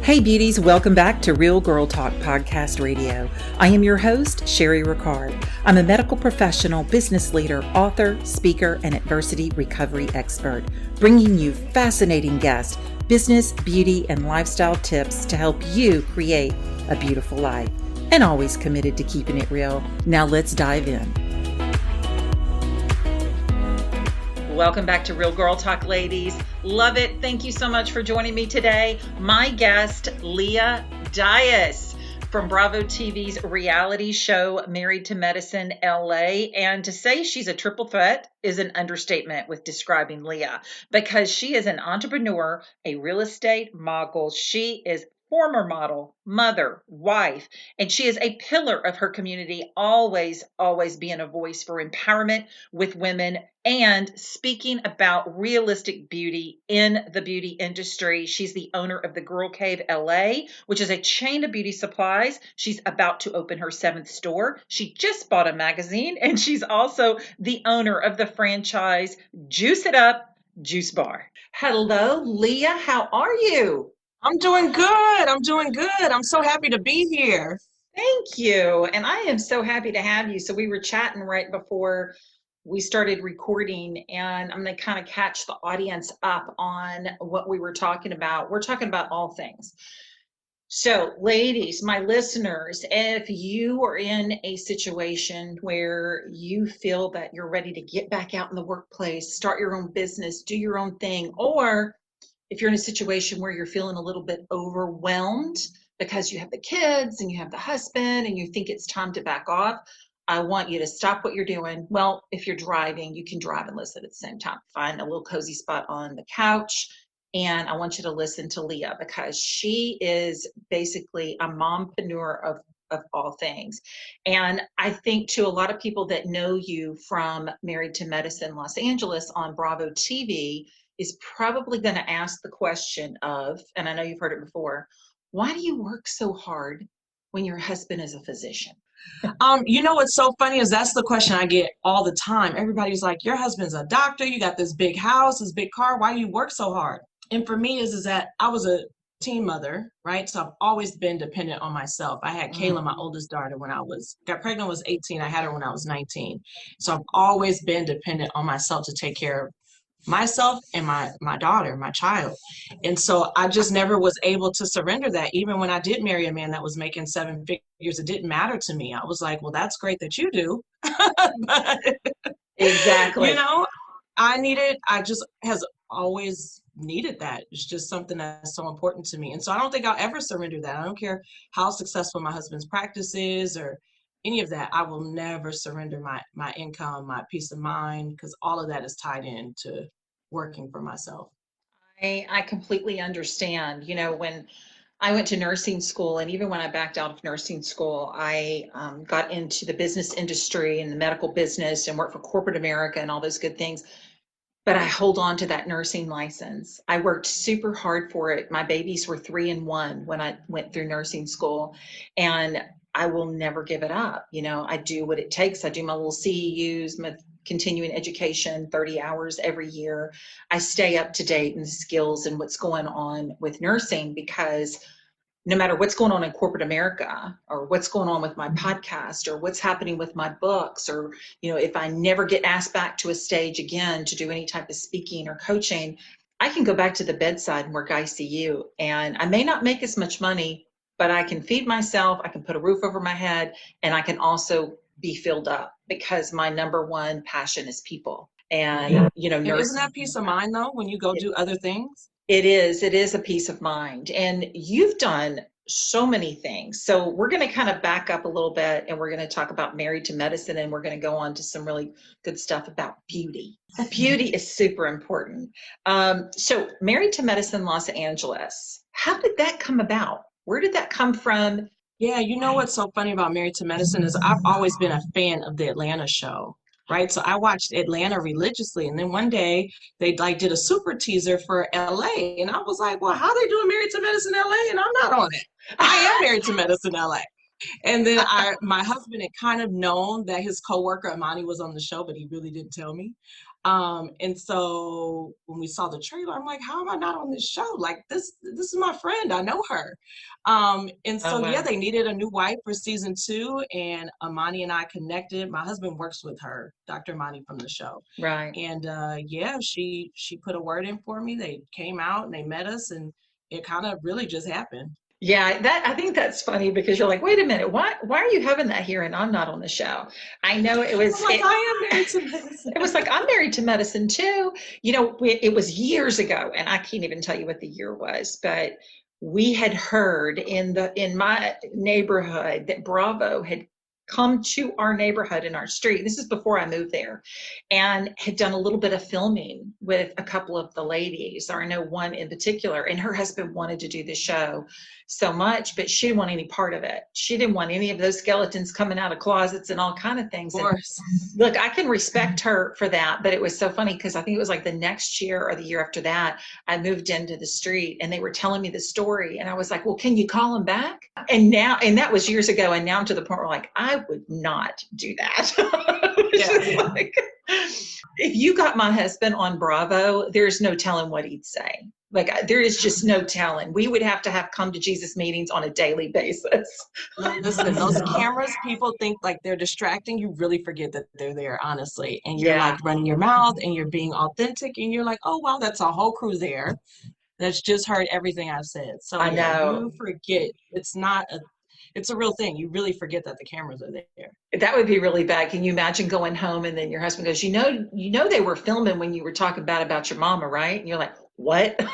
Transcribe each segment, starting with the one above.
Hey beauties, welcome back to Real Girl Talk Podcast Radio. I am your host, Sherry Ricard. I'm a medical professional, business leader, author, speaker, and adversity recovery expert, bringing you fascinating guests, business, beauty, and lifestyle tips to help you create a beautiful life. And always committed to keeping it real. Now let's dive in. Welcome back to Real Girl Talk, ladies. Love it. Thank you so much for joining me today. My guest, Lia Dias from Bravo TV's reality show, Married to Medicine LA. And to say she's a triple threat is an understatement with describing Lia, because she is an entrepreneur, a real estate mogul. She is former model, mother, wife, and she is a pillar of her community, always being a voice for empowerment with women and speaking about realistic beauty in the beauty industry. She's the owner of the Girl Cave LA, which is a chain of beauty supplies. She's about to open her 7th store. She just bought a magazine, and she's also the owner of the franchise Juice It Up Juice Bar. Hello, Lia. How are you? I'm doing good. I'm so happy to be here. Thank you. And I am so happy to have you. So we were chatting right before we started recording, and I'm going to kind of catch the audience up on what we were talking about. We're talking about all things. So ladies, my listeners, if you are in a situation where you feel that you're ready to get back out in the workplace, start your own business, do your own thing, or if you're in a situation where you're feeling a little bit overwhelmed because you have the kids and you have the husband and you think it's time to back off, I want you to stop what you're doing. Well, if you're driving, you can drive and listen at the same time. Find a little cozy spot on the couch. And I want you to listen to Lia, because she is basically a mompreneur of all things. And I think to a lot of people that know you from Married to Medicine Los Angeles on Bravo TV, is probably going to ask the question of, and I know you've heard it before, why do you work so hard when your husband is a physician? You know what's so funny is that's the question I get all the time. Everybody's like, your husband's a doctor, you got this big house, this big car, why do you work so hard? And for me is that I was a teen mother, right? So I've always been dependent on myself. I had Kayla, my oldest daughter, when I got pregnant when I was 18. I had her when I was 19. So I've always been dependent on myself to take care of myself and my daughter, my child. And so I just never was able to surrender that. Even when I did marry a man that was making 7 figures, it didn't matter to me. I was like, well, that's great that you do. But, exactly. I just has always needed that. It's just something that's so important to me. And so I don't think I'll ever surrender that. I don't care how successful my husband's practice is or any of that. I will never surrender my income, my peace of mind, because all of that is tied into working for myself. I completely understand. You know, when I went to nursing school, and even when I backed out of nursing school, I got into the business industry and the medical business and worked for corporate America and all those good things. But I hold on to that nursing license. I worked super hard for it. My babies were 3 and 1 when I went through nursing school, and I will never give it up. You know, I do what it takes. I do my little CEUs, my continuing education, 30 hours every year. I stay up to date in the skills and what's going on with nursing, because no matter what's going on in corporate America, or what's going on with my podcast, or what's happening with my books, or, you know, if I never get asked back to a stage again to do any type of speaking or coaching, I can go back to the bedside and work ICU. And I may not make as much money, but I can feed myself, I can put a roof over my head, and I can also be filled up, because my number one passion is people. And, you know, isn't that peace of mind though, when you go do other things? It is a peace of mind. And you've done so many things. So we're going to kind of back up a little bit, and we're going to talk about Married to Medicine, and we're going to go on to some really good stuff about beauty. Beauty is super important. So Married to Medicine Los Angeles, how did that come about? Where did that come from? Yeah, you know what's so funny about Married to Medicine is I've always been a fan of the Atlanta show. Right. So I watched Atlanta religiously. And then one day they did a super teaser for LA. And I was like, well, how are they doing Married to Medicine LA? And I'm not on it. I am Married to Medicine LA. And then my husband had kind of known that his coworker Amani was on the show, but he really didn't tell me. And so when we saw the trailer, I'm like, how am I not on this show? Like this is my friend. I know her. And Oh, so yeah, wow. they needed a new wife for season 2, and Amani and I connected. My husband works with her, Dr. Amani from the show. Right. And yeah, she put a word in for me. They came out and they met us, and it kind of really just happened. Yeah, that I think that's funny because you're like, wait a minute, why are you having that here and I'm not on the show? I know it I'm was like, it, I am married to medicine. it was like I'm married to medicine too. It was years ago, and I can't even tell you what the year was, but we had heard in my neighborhood that Bravo had come to our neighborhood in our street. This is before I moved there, and had done a little bit of filming with a couple of the ladies, or I know one in particular, and her husband wanted to do the show so much, but she didn't want any part of it. She didn't want any of those skeletons coming out of closets and all kind of things. Of And course. look, I can respect her for that, but it was so funny because I think it was like the next year or the year after that, I moved into the street and they were telling me the story. And I was like, well, can you call him back? And that was years ago. And now I'm to the point where like, I would not do that. It's Yeah. just like, if you got my husband on Bravo, there's no telling what he'd say. Like there is just no telling. We would have to have come to Jesus meetings on a daily basis. Listen, those cameras, people think like they're distracting. You really forget that they're there, honestly. And you're Yeah, like running your mouth and you're being authentic and you're like, oh, wow, that's a whole crew there that's just heard everything I've said. So I yeah, know. you forget. It's a real thing. You really forget that the cameras are there. That would be really bad. Can you imagine going home and then your husband goes, they were filming when you were talking bad about your mama, right? And you're like, what? And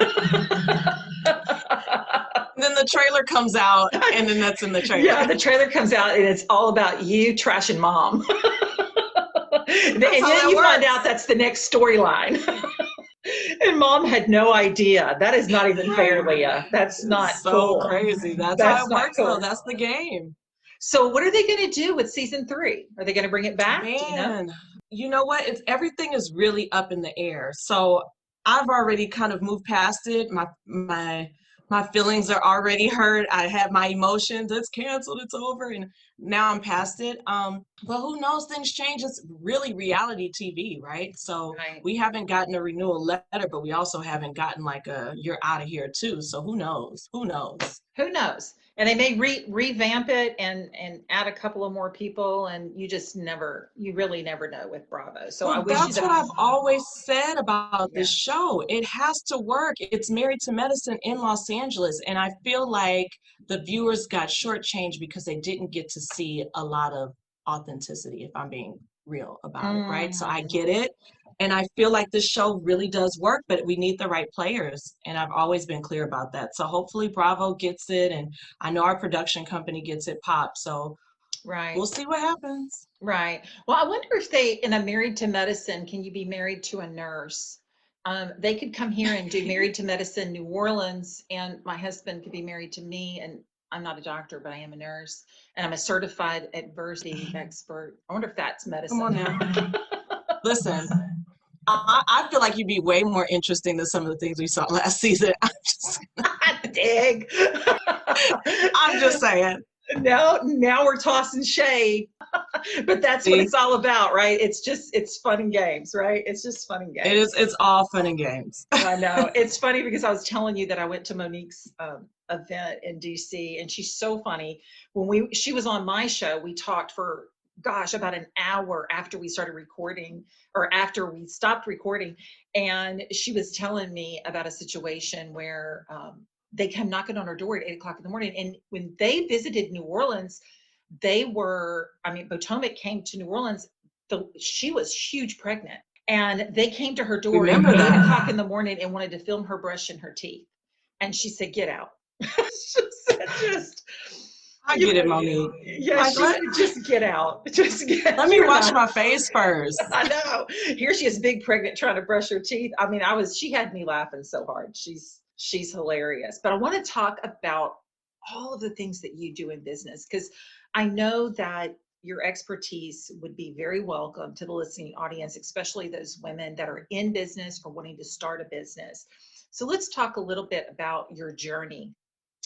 then the trailer comes out and then that's in the trailer. Yeah, the trailer comes out and it's all about you trashing mom. And That's how then that you find works. out that's the next storyline. And mom had no idea. That is not even Right. fair, Leah. That's not It's so cool. crazy. That's how That's it not works, though. cool. That's the game. So what are they going to do with season 3? Are they going to bring it back? Do you know? Man, you know what? It's everything is really up in the air. So I've already kind of moved past it. My feelings are already hurt. I have my emotions. It's canceled. It's over, and now I'm past it. But who knows? Things change. It's really reality TV, right? So Right. we haven't gotten a renewal letter, but we also haven't gotten like a you're out of here too. So who knows? Who knows? Who knows? And they may revamp it and add a couple of more people, and you really never know with Bravo. So I Well, wish you that's the what I've always said about this yeah. show. It has to work. It's Married to Medicine in Los Angeles. And I feel like the viewers got shortchanged because they didn't get to see a lot of authenticity, if I'm being real about it, right? So I Mhm. get it. And I feel like this show really does work, but we need the right players. And I've always been clear about that. So hopefully Bravo gets it. And I know our production company gets it popped. So we'll Right. see what happens. Right. Well, I wonder if they, in a Married to Medicine, can you be married to a nurse? They could come here and do Married to Medicine New Orleans, and my husband could be married to me. And I'm not a doctor, but I am a nurse, and I'm a certified adversity expert. I wonder if that's Come on medicine. now. Listen, I feel like you'd be way more interesting than some of the things we saw last season. Dig. I'm just saying. Now we're tossing shade, but that's what See, it's all about, right? It's fun and games, right? It's just fun and games. it's all fun and games. I know. It's funny because I was telling you that I went to Monique's event in DC, and she's so funny. She was on my show, we talked for, gosh, about an hour after we started recording, or after we stopped recording. And she was telling me about a situation where they came knocking on her door at 8 o'clock in the morning. And when they visited New Orleans, Potomac came to New Orleans. She was huge pregnant, and they came to her door at Remember 8 o'clock that. in the morning and wanted to film her brushing her teeth. And she said, "Get out." She said, "Just, I you get it, know, Monique. yeah." Like, She said, "Just get out. Just get. let me You're wash not." my face first. I know. Here she is, big pregnant, trying to brush her teeth. I mean, she had me laughing so hard. She's hilarious. But I want to talk about all of the things that you do in business, because I know that your expertise would be very welcome to the listening audience, especially those women that are in business or wanting to start a business. So let's talk a little bit about your journey.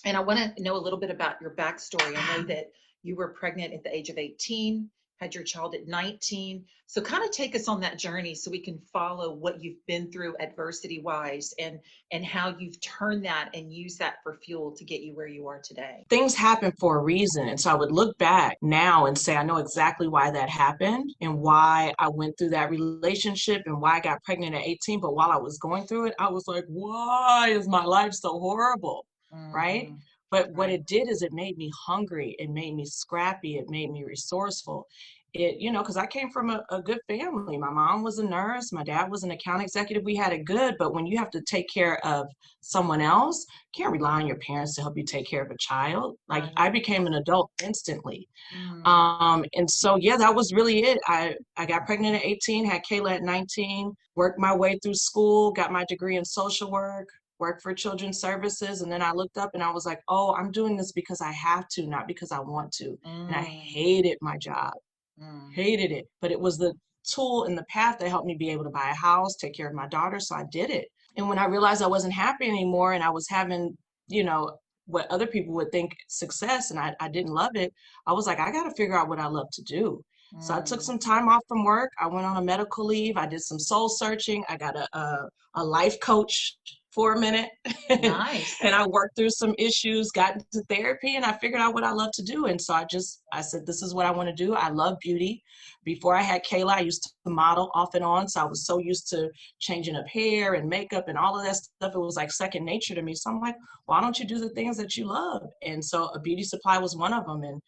And I want to know a little bit about your backstory. I know that You were pregnant at the age of 18, had your child at 19. So kind of take us on that journey so we can follow what you've been through adversity wise, and how you've turned that and used that for fuel to get you where you are today. Things happen for a reason. And so I would look back now and say, I know exactly why that happened and why I went through that relationship and why I got pregnant at 18. But while I was going through it, I was like, why is my life so horrible? Right? Mm-hmm. But what Right. it did is it made me hungry. It made me scrappy. It made me resourceful. Because I came from a good family. My mom was a nurse. My dad was an account executive. We had it good. But when you have to take care of someone else, can't rely on your parents to help you take care of a child. Like Right. I became an adult instantly. Mm. And so, yeah, that was really it. I got pregnant at 18, had Kayla at 19, worked my way through school, got my degree in social work, worked for children's services. And then I looked up and I was like, oh, I'm doing this because I have to, not because I want to. And I Mm. hated my job, Mm. hated it. But it was the tool and the path that helped me be able to buy a house, take care of my daughter. So I did it. And when I realized I wasn't happy anymore and I was having, you know, what other people would think success and I didn't love it, I was like, I got to figure out what I love to do. So I took Mm. some time off from work. I went on a medical leave. I did some soul searching. I got a life coach for a minute and Nice. I worked through some issues, got into therapy, and I figured out what I love to do. And so I said, this is what I want to do. I love beauty. Before I had Kayla, I used to model off and on. So I was so used to changing up hair and makeup and all of that stuff. It was like second nature to me. So I'm like, why don't you do the things that you love? And so a beauty supply was one of them. And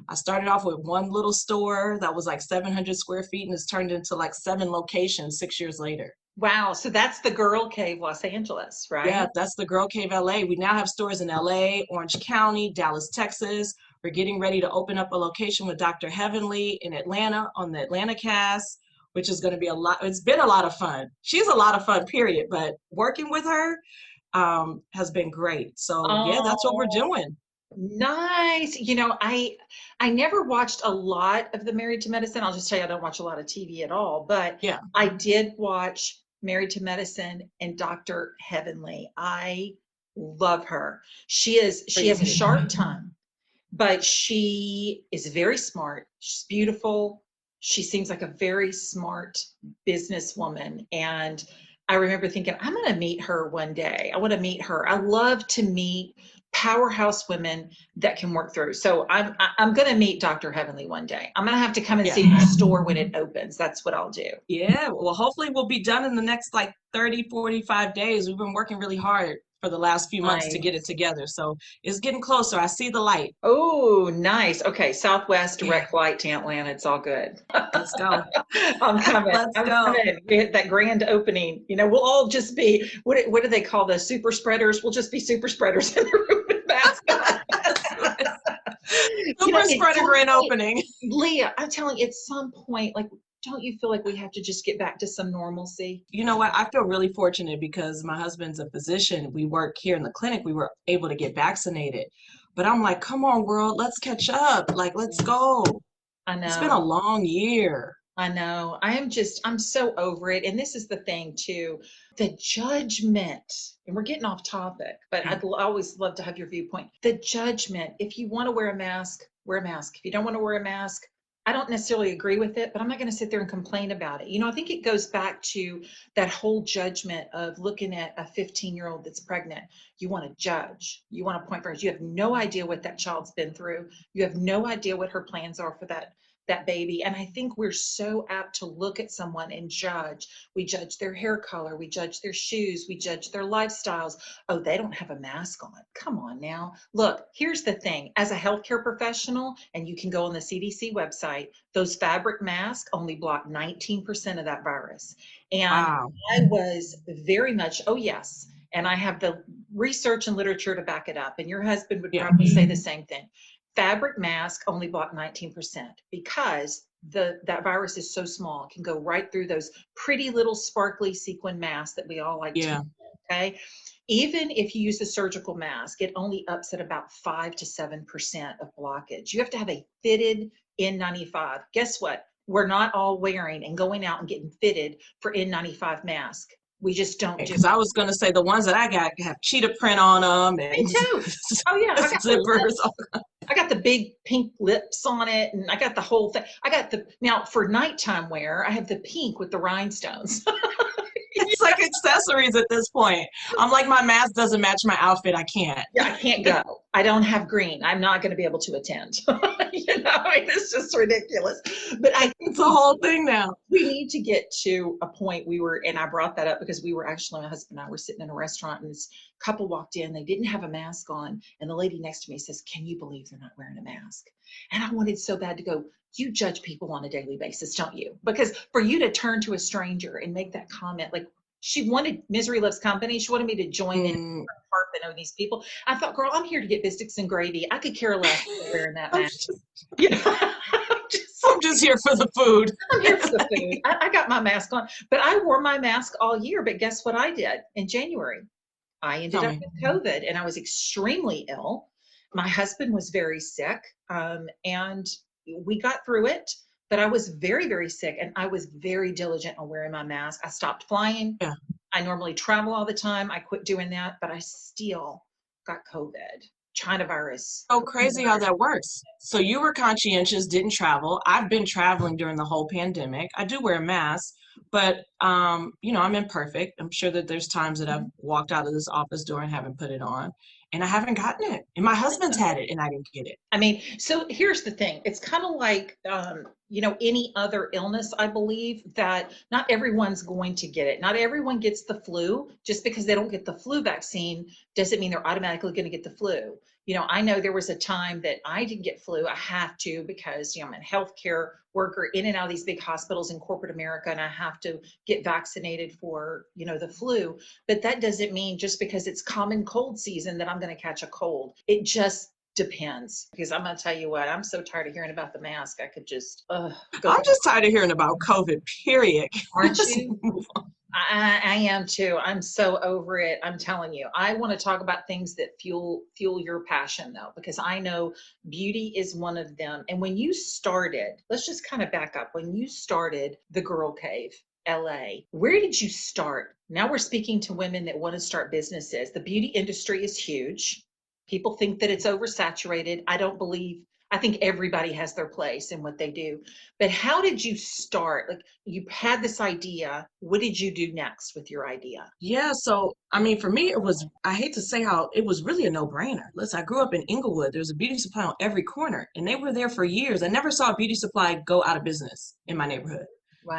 I started off with one little store that was like 700 square feet and it's turned into like 7 locations 6 years later. Wow. So that's the Girl Cave, Los Angeles, Yeah, right? that's the Girl Cave LA. We now have stores in LA, Orange County, Dallas, Texas. We're getting ready to open up a location with Dr. Heavenly in Atlanta on the Atlanta cast, which is going to be a lot. It's been a lot of fun. She's a lot of fun, period. But working with her has been great. So yeah, that's what we're Oh, doing. nice. I never watched a lot of the Married to Medicine. I'll just tell you, I don't watch a lot of TV at all, but Yeah. I did watch Married to Medicine and Dr. Heavenly. I love her. She has a Crazy. sharp tongue, but she is very smart. She's beautiful. She seems like a very smart businesswoman. And I remember thinking, I'm going to meet her one day. I want to meet her. I love to meet powerhouse women that can work through. So I'm going to meet Dr. Heavenly one day. I'm going to have to come and Yeah. see your store when it opens. That's what I'll do. Yeah. Well, hopefully we'll be done in the next like 30, 45 days. We've been working really hard for the last few months to get it Nice. together. So it's getting closer. I see the light. Oh, nice. Okay, Southwest direct flight to Atlanta. It's all good. Let's go. I'm coming. Let's I'm go. coming. We hit that grand opening. We'll all just be what do they call the super spreaders? We'll just be super spreaders in the room with masks. Super At spreader some grand point, opening. Leah, I'm telling you, at some point, like, don't you feel like we have to just get back to some normalcy? You know what? I feel really fortunate because my husband's a physician. We work here in the clinic. We were able to get vaccinated. But I'm like, come on, world, let's catch up. Like, let's go. I It's been a know. long year. I know. I'm so over it. And this is the thing too, the judgment, and we're getting off topic, but Yeah. always love to have your viewpoint. The judgment. If you want to wear a mask, wear a mask. If you don't want to wear a mask, I don't necessarily agree with it, but I'm not going to sit there and complain about it. I think it goes back to that whole judgment of looking at a 15-year-old that's pregnant. You want to judge. You want to point fingers. You have no idea what that child's been through. You have no idea what her plans are for that baby. And I think we're so apt to look at someone and judge. We judge their hair color, we judge their shoes, we judge their lifestyles. Oh, they don't have a mask on. Come on now. Look, here's the thing. As a healthcare professional, and you can go on the CDC website, those fabric masks only block 19% of that virus. And Wow. I was very much, oh yes. And I have the research and literature to back it up. And your husband would Yeah. probably say the same thing. Fabric mask only block 19% because that virus is so small. It can go right through those pretty little sparkly sequin masks that we all like to Yeah. wear, okay? Even if you use a surgical mask, it only ups at about 5 to 7% of blockage. You have to have a fitted N95. Guess what? We're not all wearing and going out and getting fitted for N95 mask. We just don't do Because I it. was going to say the ones that I got have cheetah print on them Me and too. Oh yeah, I got the zippers. I got the big pink lips on it, and I got the whole thing. Now for nighttime wear, I have the pink with the rhinestones. It's like accessories at this point. I'm like, my mask doesn't match my outfit. I can't. Yeah, I can't go. I don't have green. I'm not going to be able to attend. It's just ridiculous. But I think It's a whole thing now. we need to get to a point and I brought that up because we were actually, my husband and I were sitting in a restaurant, and this couple walked in. They didn't have a mask on. And the lady next to me says, "Can you believe they're not wearing a mask?" And I wanted so bad to go, "You judge people on a daily basis, don't you?" Because for you to turn to a stranger and make that comment, like, she wanted Misery Loves Company. She wanted me to join in Mm, harping on these people. I thought, girl, I'm here to get biscuits and gravy. I could care less if they're wearing that I'm mask. just, You know, I'm just, I'm just here for the food. I'm here for the food. I got my mask on, but I wore my mask all year. But guess what I did in January? I ended Tell up me. with COVID, and I was extremely ill. My husband was very sick, and we got through it. But I was very, very sick, and I was very diligent on wearing my mask. I stopped flying. Yeah. I normally travel all the time. I quit doing that, but I still got COVID, China virus, So crazy how coronavirus. that works. So you were conscientious, didn't travel. I've been traveling during the whole pandemic. I do wear a mask, but I'm imperfect. I'm sure that there's times that I've walked out of this office door and haven't put it on, and I haven't gotten it. And my husband's had it, and I didn't get it. I mean, so here's the thing. It's kind of like, any other illness, I believe that not everyone's going to get it. Not everyone gets the flu. Just because they don't get the flu vaccine doesn't mean they're automatically going to get the flu. I know there was a time that I didn't get flu. I have to because, I'm a healthcare worker in and out of these big hospitals in corporate America, and I have to get vaccinated for, the flu. But that doesn't mean just because it's common cold season that I'm going to catch a cold. It just depends, because I'm going to tell you what, I'm so tired of hearing about the mask. I could just go I'm back. just tired of hearing about COVID, period. Aren't Let's you? move on. I am too. I'm so over it. I'm telling you. I want to talk about things that fuel your passion though, because I know beauty is one of them. And when you started, let's just kind of back up. When you started the Girl Cave, LA, where did you start? Now we're speaking to women that want to start businesses. The beauty industry is huge. People think that it's oversaturated. I think everybody has their place in what they do. But how did you start? Like, you had this idea. What did you do next with your idea? Yeah, so I mean, for me, I hate to say how it was really a no-brainer. Listen, I grew up in Inglewood. There's a beauty supply on every corner, and they were there for years. I never saw a beauty supply go out of business in my neighborhood.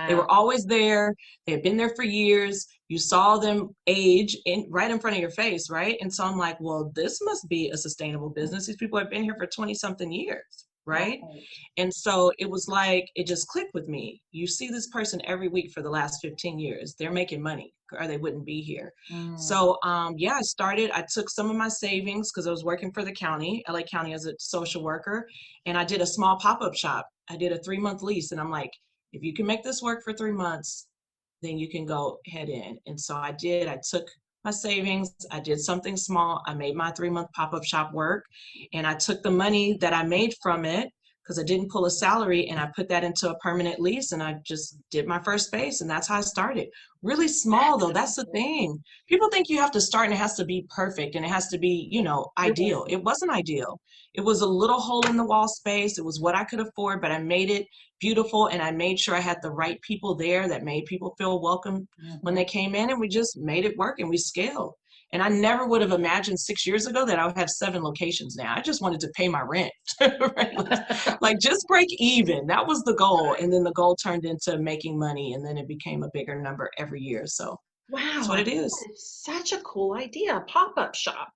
They Wow. were always there. They had been there for years. You saw them age right in front of your face, right? And so I'm like, well, this must be a sustainable business. These people have been here for 20 something years, right? Right. And so it was like, it just clicked with me. You see this person every week for the last 15 years. They're making money or they wouldn't be here. Mm. So yeah, I took some of my savings because I was working for the county, LA County, as a social worker, and I did a small pop-up shop. I did a 3-month lease, and I'm like, if you can make this work for 3 months, then you can go head in. And so I did. I took my savings, I did something small. I made my 3-month pop-up shop work, and I took the money that I made from it because I didn't pull a salary, and I put that into a permanent lease, and I just did my first space, and that's how I started. Really small though, that's the thing. People think you have to start and it has to be perfect and it has to be, It ideal. wasn't. It wasn't ideal. It was a little hole in the wall space. It was what I could afford, but I made it beautiful, and I made sure I had the right people there that made people feel welcome when Mhm. they came in, and we just made it work and we scaled. And I never would have imagined 6 years ago that I would have 7 locations now. I just wanted to pay my rent, right? Like just break even. That was the goal. And then the goal turned into making money, and then it became a bigger number every year. So that's Wow, what I it think is. that is such a cool idea. A pop-up shop.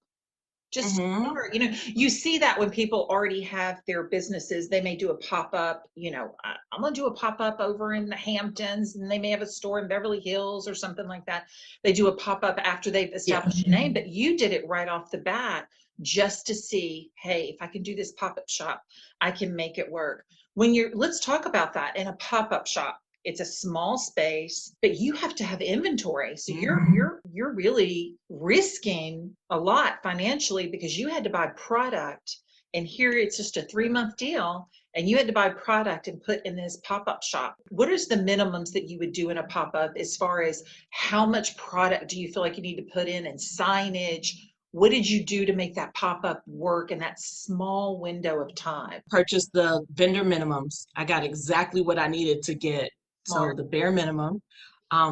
Just Hmm. start. You see that when people already have their businesses, they may do a pop-up, I'm going to do a pop-up over in the Hamptons, and they may have a store in Beverly Hills or something like that. They do a pop-up after they've Yeah. established a name, but you did it right off the bat just to see, hey, if I can do this pop-up shop, I can make it work. Let's talk about that in a pop-up shop. It's a small space, but you have to have inventory. So you're Hmm. you're really risking a lot financially because you had to buy product, and here it's just a 3-month deal, and you had to buy product and put in this pop-up shop. What is the minimums that you would do in a pop-up as far as how much product do you feel like you need to put in and signage? What did you do to make that pop-up work in that small window of time? Purchased the vendor minimums. I got exactly what I needed to get. So Smart. the bare minimum.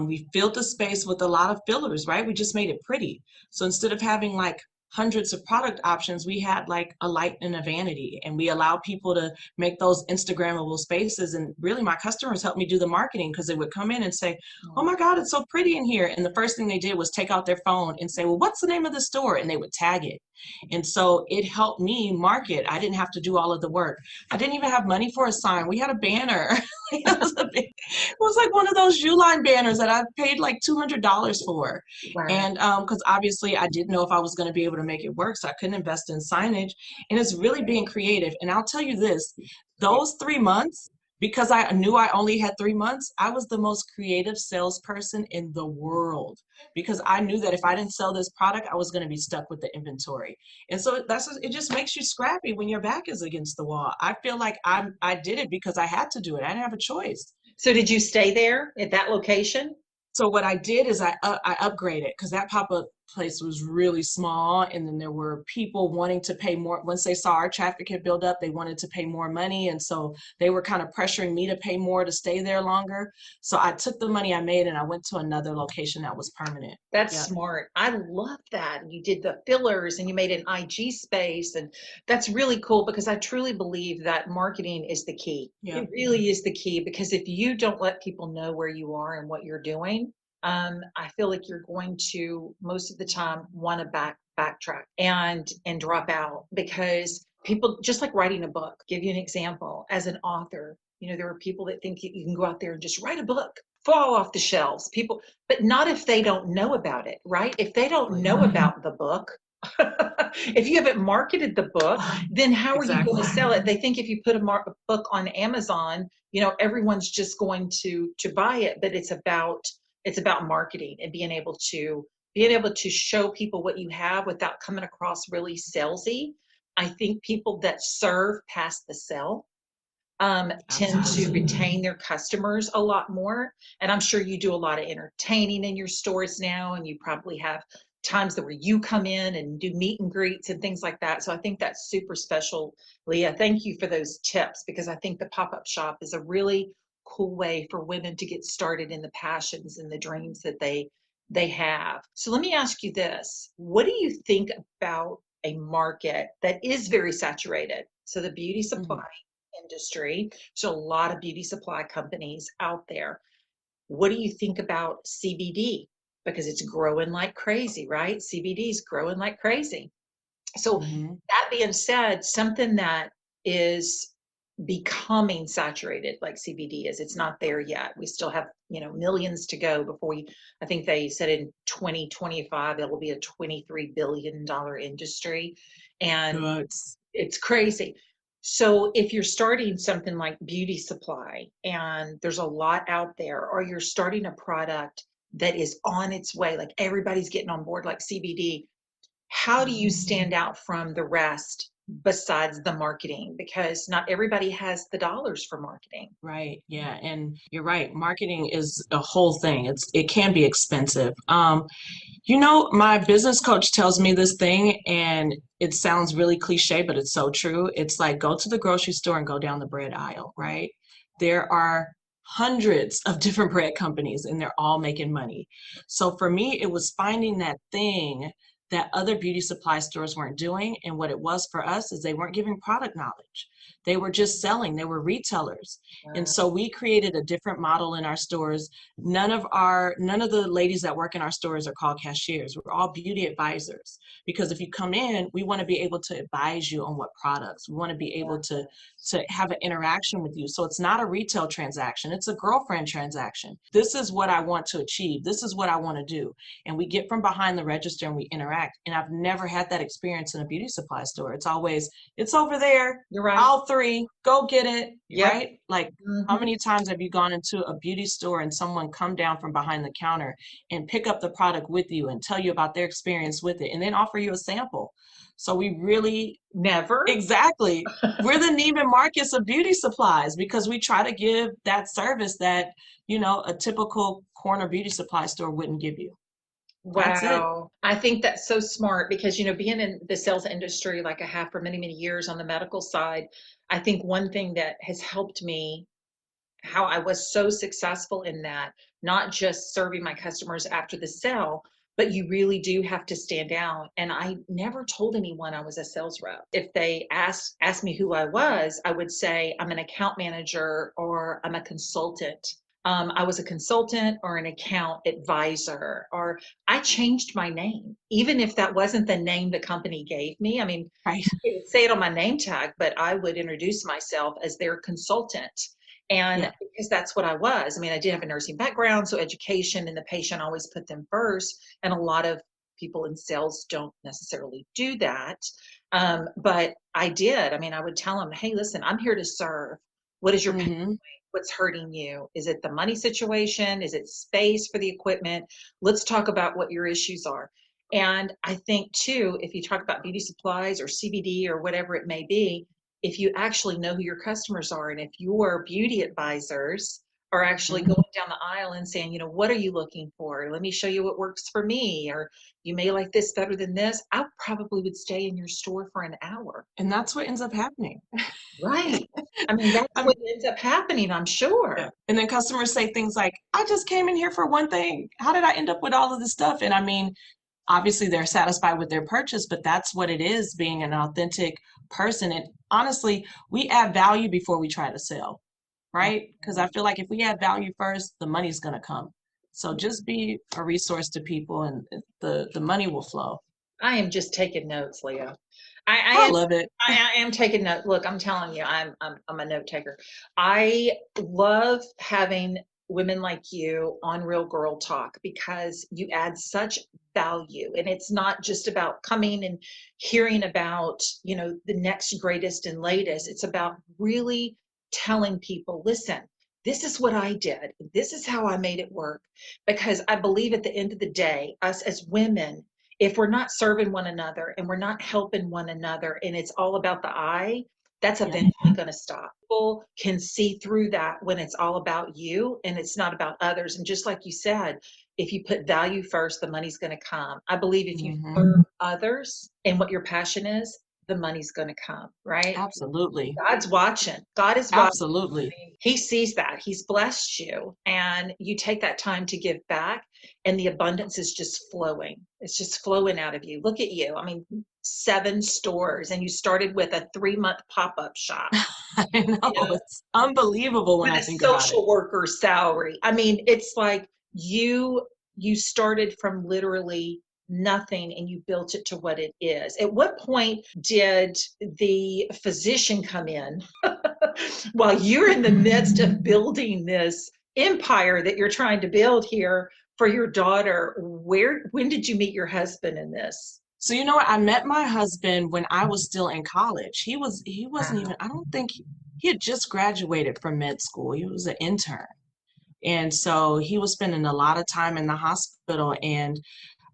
We filled the space with a lot of fillers, right? We just made it pretty. So instead of having like hundreds of product options, we had like a light and a vanity, and we allowed people to make those Instagrammable spaces. And really, my customers helped me do the marketing because they would come in and say, "Oh my God, it's so pretty in here." And the first thing they did was take out their phone and say, "Well, what's the name of the store?" And they would tag it. And so it helped me market. I didn't have to do all of the work. I didn't even have money for a sign. We had a banner. It was like one of those Uline banners that I paid like $200 for. Wow. And because obviously I didn't know if I was going to be able to make it work, so I couldn't invest in signage. And it's really being creative. And I'll tell you this, those 3 months, because I knew I only had 3 months, I was the most creative salesperson in the world, because I knew that if I didn't sell this product, I was going to be stuck with the inventory. And so it just makes you scrappy when your back is against the wall. I feel like I did it because I had to do it. I didn't have a choice. So did you stay there at that location? So what I did is I upgraded, because that pop-up place was really small, and then there were people wanting to pay more. Once they saw our traffic had built up, they wanted to pay more money, and so they were kind of pressuring me to pay more to stay there longer. So I took the money I made and I went to another location that was permanent. That's Yeah. smart. I love that. You did the fillers and you made an IG space, and that's really cool because I truly believe that marketing is the key. Yeah. It really is the key, because if you don't let people know where you are and what you're doing, I feel like you're going to most of the time want to backtrack and drop out, because people, just like writing a book. Give you an example. As an author, there are people that think you can go out there and just write a book, fall off the shelves. People, but not if they don't know about it, right? If they don't know about the book, if you haven't marketed the book, then how are you going to sell it? They think if you put a book on Amazon, everyone's just going to buy it. But it's about marketing and being able to show people what you have without coming across really salesy. I think people that serve past the sell tend to retain their customers a lot more. And I'm sure you do a lot of entertaining in your stores now, and you probably have times that where you come in and do meet and greets and things like that. So I think that's super special, Leah. Thank you for those tips, because I think the pop-up shop is a really cool way for women to get started in the passions and the dreams that they have. So let me ask you this. What do you think about a market that is very saturated? So the beauty supply industry, so a lot of beauty supply companies out there. What do you think about CBD? Because it's growing like crazy, right? CBD is growing like crazy. So that being said, something that is becoming saturated like CBD is, it's not there yet. We still have, millions to go before I think they said in 2025, it will be a $23 billion industry. And it's crazy. So if you're starting something like beauty supply and there's a lot out there, or you're starting a product that is on its way, like everybody's getting on board like CBD, how do you stand out from the rest besides the marketing? Because not everybody has the dollars for marketing. Right. Yeah. And you're right. Marketing is a whole thing. It can be expensive. My business coach tells me this thing, and it sounds really cliche, but it's so true. It's like, go to the grocery store and go down the bread aisle, right? There are hundreds of different bread companies, and they're all making money. So for me, it was finding that thing that other beauty supply stores weren't doing. And what it was for us is they weren't giving product knowledge. They were just selling. They were retailers. And so we created a different model in our stores. None of the ladies that work in our stores are called cashiers. We're all beauty advisors, because if you come in, we want to be able to advise you on what products. We want to be able to have an interaction with you. So it's not a retail transaction. It's a girlfriend transaction. This is what I want to achieve. This is what I want to do. And we get from behind the register and we interact. And I've never had that experience in a beauty supply store. It's always, it's over there. You're right. All three, go get it. Yep. Right? Like, how many times have you gone into a beauty store and someone come down from behind the counter and pick up the product with you and tell you about their experience with it and then offer you a sample? So we really never. Exactly. We're the Neiman Marcus of beauty supplies, because we try to give that service that, a typical corner beauty supply store wouldn't give you. That's it. Wow. I think that's so smart because, being in the sales industry like I have for many, many years on the medical side, I think one thing that has helped me, how I was so successful in that, not just serving my customers after the sale, but you really do have to stand out. And I never told anyone I was a sales rep. If they asked me who I was, I would say I'm an account manager or I'm a consultant. I was a consultant or an account advisor, or I changed my name, even if that wasn't the name the company gave me. I mean, Right. it would say it on my name tag, but I would introduce myself as their consultant. And Yeah. because that's what I was. I mean, I did have a nursing background, so education and the patient, always put them first. And a lot of people in sales don't necessarily do that. But I did. I mean, I would tell them, hey, listen, I'm here to serve. What is your pain? Mm-hmm. What's hurting you? Is it the money situation? Is it space for the equipment? Let's talk about what your issues are. And I think too, if you talk about beauty supplies or CBD or whatever it may be, if you actually know who your customers are, and if your beauty advisors are actually Mm-hmm. going down the aisle and saying, what are you looking for? Let me show you what works for me, or you may like this better than this. I probably would stay in your store for an hour. And that's what ends up happening. Right. I mean, that's I'm, what ends up happening, I'm yeah. sure. And then customers say things like, I just came in here for one thing. How did I end up with all of this stuff? And I mean, obviously they're satisfied with their purchase, but that's what it is, being an authentic person. And honestly, we add value before we try to sell, right? Because I feel like if we add value first, the money's going to come. So just be a resource to people and the money will flow. I am just taking notes, Leah. I I am love it. I am taking notes. Look, I'm telling you, I'm a note taker. I love having women like you on Real Girl Talk because you add such value, and it's not just about coming and hearing about, the next greatest and latest. It's about really telling people, listen, this is what I did. This is how I made it work. Because I believe at the end of the day, us as women, if we're not serving one another and we're not helping one another and it's all about the I, that's Yeah. eventually going to stop. People can see through that when it's all about you and it's not about others. And just like you said, if you put value first, the money's going to come. I believe if you Hmm. serve others and what your passion is, the money's going to come, right? Absolutely. God's watching. God is watching. Absolutely. He sees that. He's blessed you. And you take that time to give back, and the abundance is just flowing. It's just flowing out of you. Look at you. I mean, 7 stores, and you started with a 3-month pop up shop, I you know. know, It's unbelievable when with I a think about it. social worker salary. I mean, it's like you started from literally nothing and you built it to what it is. At what point did the physician come in while you're in the midst of building this empire that you're trying to build here for your daughter? When did you meet your husband in this? So you know what? I met my husband when I was still in college. He wasn't even, I don't think he had just graduated from med school. He was an intern. And so he was spending a lot of time in the hospital. And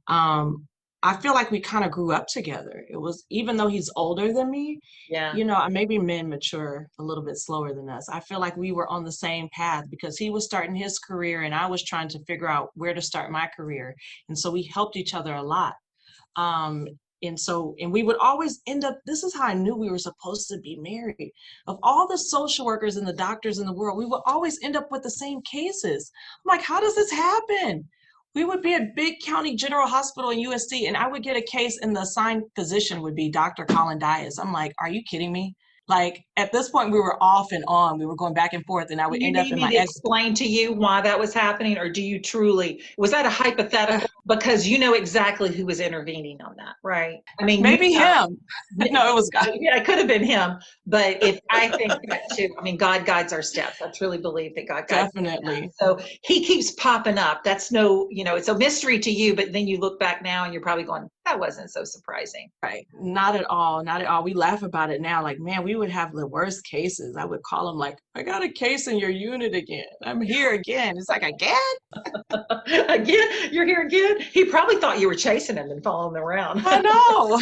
um, I feel like we kind of grew up together. It was, even though he's older than me, Yeah. maybe men mature a little bit slower than us. I feel like we were on the same path because he was starting his career and I was trying to figure out where to start my career. And so we helped each other a lot. Um, and we would always end up, this is how I knew we were supposed to be married. Of all the social workers and the doctors in the world, we would always end up with the same cases. I'm like, how does this happen? We would be at big county general hospital in USC, and I would get a case, and the assigned physician would be Dr. Colin Dias. I'm like, are you kidding me? Like, at this point, we were off and on. We were going back and forth, and I Do would you end up need in me my to ex. explain to you why that was happening, or do you truly, was that a hypothetical? Because you know exactly who was intervening on that, right? I mean, Maybe him. No, it was God. yeah, it could have been him, but if I think that too, I mean, God guides our steps. I truly believe that God guides. Definitely. So he keeps popping up. That's no, it's a mystery to you, but then you look back now and you're probably going, that wasn't so surprising. Right. Not at all. Not at all. We laugh about it now. Like, man, we would have the worst cases. I would call him like, I got a case in your unit again. I'm here again. It's like, again? Again, you're here again. He probably thought you were chasing him and following him around. I know.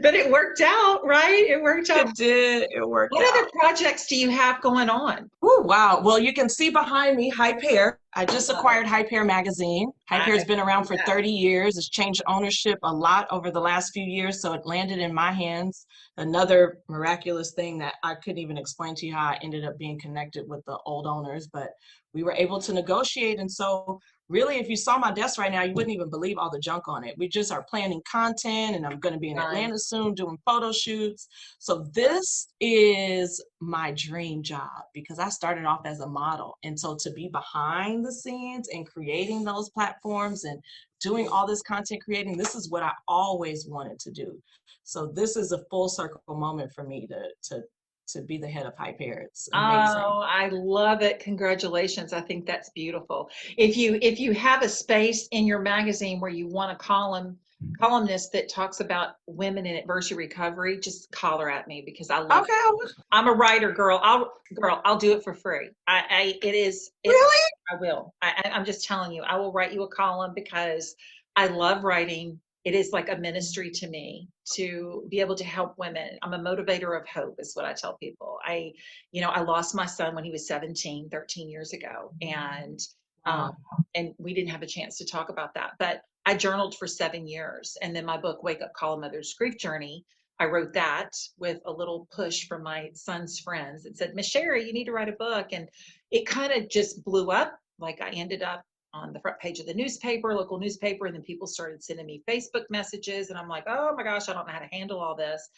But it worked out, right? It worked out. It did. It worked What out. other projects do you have going on? Oh, wow. Well, you can see behind me Hype Hair. I just Love it. acquired Hype Hair magazine. Hype I Hair has been can around see for that. 30 years. It's changed ownership a lot over the last few years, so it landed in my hands. Another miraculous thing that I couldn't even explain to you how I ended up being connected with the old owners, but we were able to negotiate. And so, really, if you saw my desk right now, you wouldn't even believe all the junk on it. We just are planning content, and I'm going to be in Nice. Atlanta soon doing photo shoots. So this is my dream job because I started off as a model. And so to be behind the scenes and creating those platforms and doing all this content creating, this is what I always wanted to do. So this is a full circle moment for me to be the head of Hype Hair. It's amazing. Oh, I love it. Congratulations. I think that's beautiful. If you have a space in your magazine where you want a columnist that talks about women in adversity recovery, just holler at me because I love Okay, I'm a writer, girl. I'll do it for free. It is it. really? I will. I'm just telling you. I will write you a column because I love writing. It is like a ministry to me to be able to help women. I'm a motivator of hope, is what I tell people. I lost my son when he was 17, 13 years ago, um, Wow. and we didn't have a chance to talk about that. But I journaled for 7 years, and then my book, Wake Up Call a Mother's Grief Journey, I wrote that with a little push from my son's friends that said, Miss Sherry, you need to write a book. And it kind of just blew up. Like I ended up on the front page of the newspaper, local newspaper, and then people started sending me Facebook messages. And I'm like, oh my gosh, I don't know how to handle all this.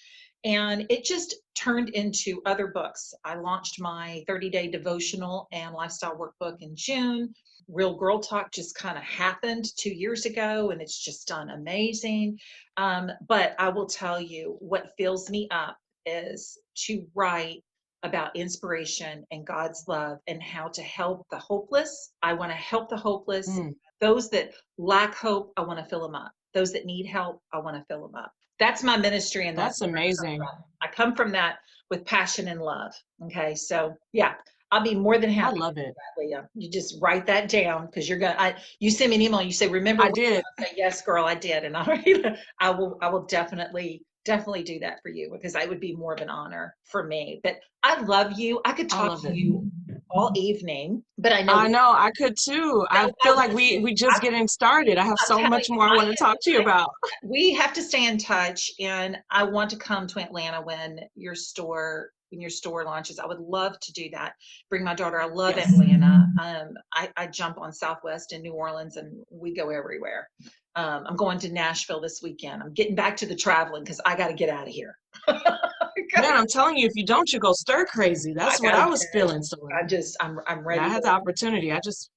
And it just turned into other books. I launched my 30-day devotional and lifestyle workbook in June. Real Girl Talk just kind of happened 2 years ago, and it's just done amazing. But I will tell you what fills me up is to write about inspiration and God's love and how to help the hopeless. I want to help the hopeless. Mm, Those that lack hope, I want to fill them up. Those that need help, I want to fill them up. That's my ministry, and that's that's where I come amazing. from. I come from that with passion and love. Okay, so yeah, I'll be more than I happy love it. to do that, Leah. You just write that down because you're gonna. You send me an email. You say, "Remember I what?" did. I say, "Yes, girl, I did," and I will definitely do that for you because that would be more of an honor for me. But I love you. I could I talk love to it. you all evening, but I know I know, I could too. I I feel like love we you. we just getting started. I have I'm so telling much you, more I want to talk to you about. we have to stay in touch, and I want to come to Atlanta when your store launches. I would love to do that. Bring my daughter. I love Yes. Atlanta. I jump on Southwest in New Orleans, and we go everywhere. I'm going to Nashville this weekend. I'm getting back to the traveling because I got to get out of here. Man, I'm telling you, if you don't, you go stir crazy. I That's what got to I get was out of here. feeling. So I'm yeah, I ready had to the opportunity.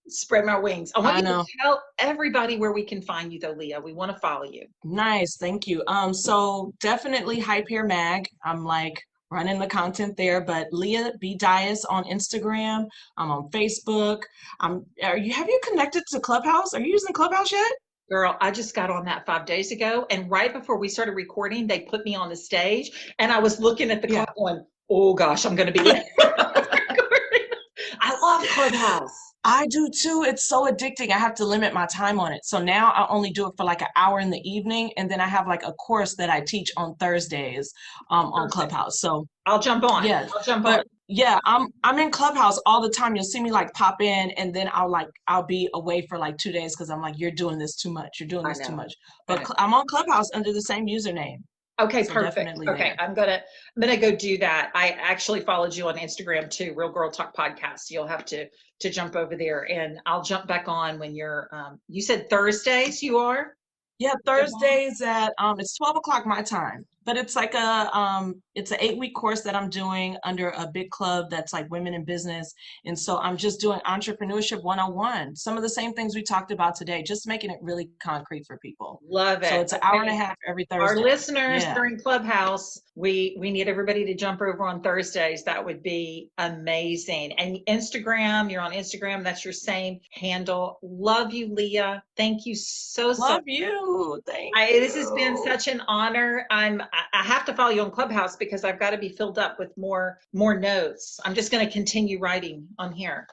spread my wings. I want I you to know. tell everybody where we can find you, though, Leah. We want to follow you. Nice, thank you. So definitely Hype Hair Mag. I'm like running the content there, but Lia Dias on Instagram. I'm on Facebook. Have you connected to Clubhouse? Are you using Clubhouse yet? Girl, I just got on that 5 days ago, and right before we started recording, they put me on the stage, and I was looking at the Yeah. clock going, oh gosh, I'm going to be late. I love Clubhouse. I do too. It's so addicting. I have to limit my time on it. So now I only do it for like an hour in the evening, and then I have like a course that I teach on Thursdays on Perfect. Clubhouse. So I'll jump on. yes, I'll jump on. but yeah, I'm in Clubhouse all the time. You'll see me like pop in, and then I'll be away for like 2 days because I'm like, you're doing this too much. You're doing I this too know. much. I But know. I'm on Clubhouse under the same username, Okay, so perfect. definitely Okay, there. I'm gonna go do that. I actually followed you on Instagram too, Real Girl Talk Podcast. You'll have to jump over there, and I'll jump back on when you're. You said Thursdays. You are. Yeah, Jump on? Thursdays at it's 12 o'clock my time. But it's like it's an 8-week course that I'm doing under a big club that's like women in business. And so I'm just doing entrepreneurship 101. Some of the same things we talked about today, just making it really concrete for people. Love So it. it's an hour and a Okay. half every Our Thursday. listeners Yeah. that are in Clubhouse, we need everybody to jump over on Thursdays. That would be amazing. And Instagram, you're on Instagram. That's your same handle. Love you, Leah. Thank you so. Love you. Thank This has been you. such an honor. I have to follow you on Clubhouse because I've got to be filled up with more notes. I'm just going to continue writing on here.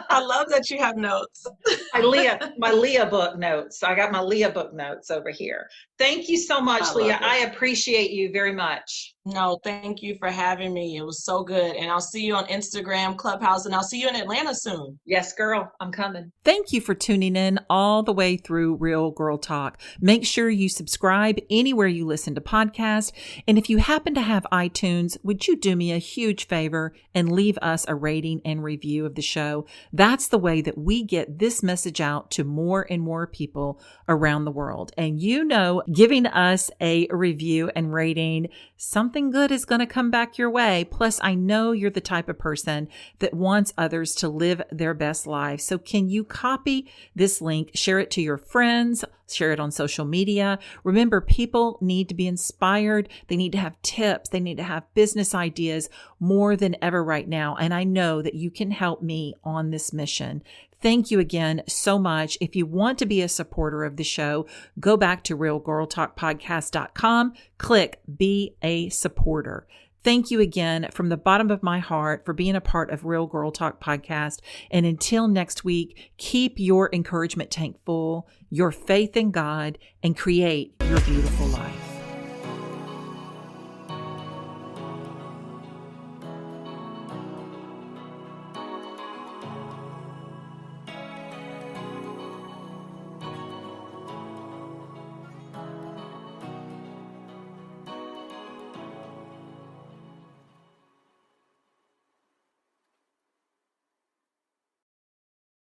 I love that you have notes. My Leah book notes. I got my Leah book notes over here. Thank you so much, I Leah. love I it. appreciate you very much. No, thank you for having me. It was so good. And I'll see you on Instagram, Clubhouse, and I'll see you in Atlanta soon. Yes, girl, I'm coming. Thank you for tuning in all the way through Real Girl Talk. Make sure you subscribe anywhere you listen to podcasts. And if you happen to have iTunes, would you do me a huge favor and leave us a rating and review of the show? That's the way that we get this message out to more and more people around the world. And you know, giving us a review and rating, something good is going to come back your way. Plus, I know you're the type of person that wants others to live their best life. So can you copy this link, share it to your friends, share it on social media? Remember, people need to be inspired. They need to have tips. They need to have business ideas more than ever right now. And I know that you can help me on this mission. Thank you again so much. If you want to be a supporter of the show, go back to realgirltalkpodcast.com, click Be a Supporter. Thank you again from the bottom of my heart for being a part of Real Girl Talk Podcast. And until next week, keep your encouragement tank full, your faith in God, and create your beautiful life.